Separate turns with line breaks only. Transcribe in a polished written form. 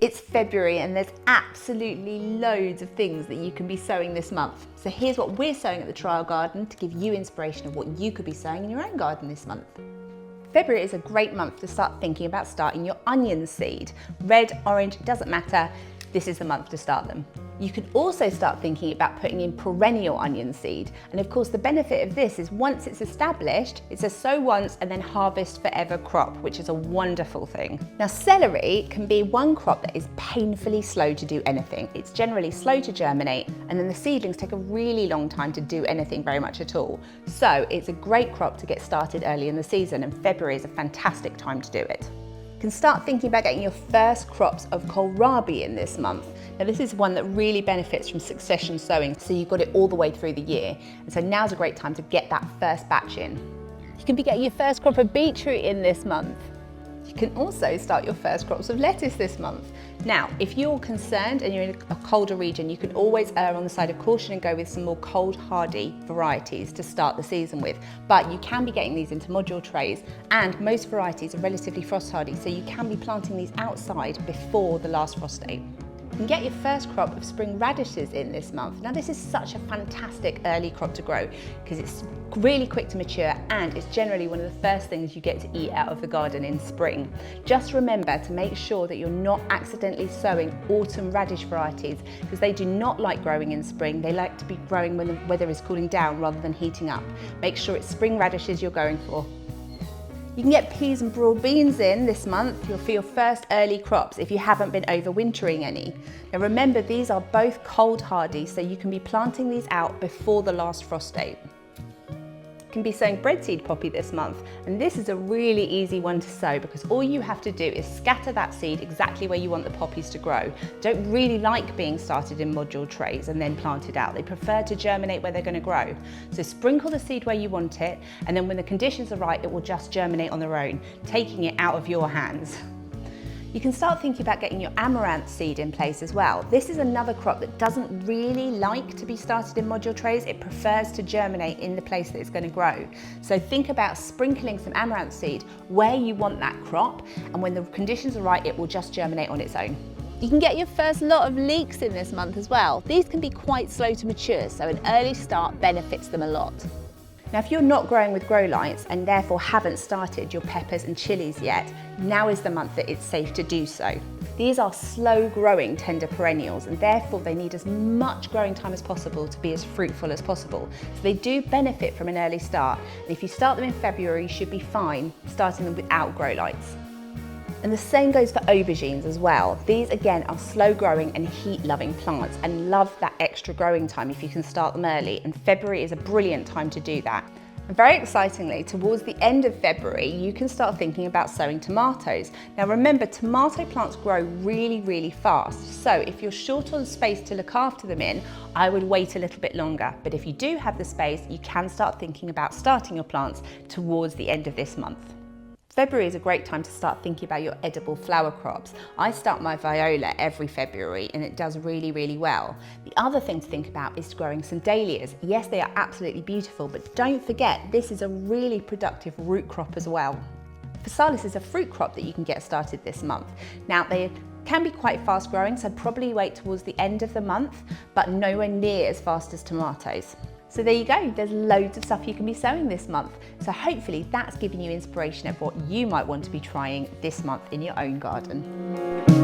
It's February and there's absolutely loads of things that you can be sowing this month. So here's what we're sowing at the Trial Garden to give you inspiration of what you could be sowing in your own garden this month. February is a great month to start thinking about starting your onion seed. Red, orange, doesn't matter. This is the month to start them. You can also start thinking about putting in perennial onion seed. And of course, the benefit of this is once it's established, it's a sow once and then harvest forever crop, which is a wonderful thing. Now, celery can be one crop that is painfully slow to do anything. It's generally slow to germinate, and then the seedlings take a really long time to do anything very much at all. So it's a great crop to get started early in the season, and February is a fantastic time to do it. You can start thinking about getting your first crops of kohlrabi in this month. Now, this is one that really benefits from succession sowing, so you've got it all the way through the year. And so now's a great time to get that first batch in. You can be getting your first crop of beetroot in this month. You can also start your first crops of lettuce this month. Now, if you're concerned and you're in a colder region, you can always err on the side of caution and go with some more cold hardy varieties to start the season with. But you can be getting these into module trays, and most varieties are relatively frost hardy, so you can be planting these outside before the last frost date. You can get your first crop of spring radishes in this month. Now, this is such a fantastic early crop to grow because it's really quick to mature and it's generally one of the first things you get to eat out of the garden in spring. Just remember to make sure that you're not accidentally sowing autumn radish varieties because they do not like growing in spring. They like to be growing when the weather is cooling down rather than heating up. Make sure it's spring radishes you're going for. You can get peas and broad beans in this month for your first early crops if you haven't been overwintering any. Now remember, these are both cold hardy, so you can be planting these out before the last frost date. You can be sowing breadseed poppy this month, and this is a really easy one to sow because all you have to do is scatter that seed exactly where you want the poppies to grow. Don't really like being started in module trays and then planted out. They prefer to germinate where they're going to grow. So sprinkle the seed where you want it, and then when the conditions are right, it will just germinate on their own, taking it out of your hands. You can start thinking about getting your amaranth seed in place as well. This is another crop that doesn't really like to be started in module trays. It prefers to germinate in the place that it's going to grow. So think about sprinkling some amaranth seed where you want that crop, and when the conditions are right, it will just germinate on its own. You can get your first lot of leeks in this month as well. These can be quite slow to mature, so an early start benefits them a lot. Now, if you're not growing with grow lights and therefore haven't started your peppers and chilies yet, now is the month that it's safe to do so. These are slow growing tender perennials, and therefore they need as much growing time as possible to be as fruitful as possible. So they do benefit from an early start. And if you start them in February, you should be fine starting them without grow lights. And the same goes for aubergines as well. These again are slow growing and heat loving plants and love that extra growing time if you can start them early, and February is a brilliant time to do that. And very excitingly, towards the end of February, you can start thinking about sowing tomatoes. Now remember, tomato plants grow really fast. So if you're short on space to look after them in, I would wait a little bit longer. But if you do have the space, you can start thinking about starting your plants towards the end of this month. February is a great time to start thinking about your edible flower crops. I start my viola every February and it does really well. The other thing to think about is growing some dahlias. Yes, they are absolutely beautiful, but don't forget, this is a really productive root crop as well. Physalis is a fruit crop that you can get started this month. Now, they can be quite fast growing, so I'd probably wait towards the end of the month, but nowhere near as fast as tomatoes. So there you go, there's loads of stuff you can be sowing this month. So hopefully that's giving you inspiration of what you might want to be trying this month in your own garden.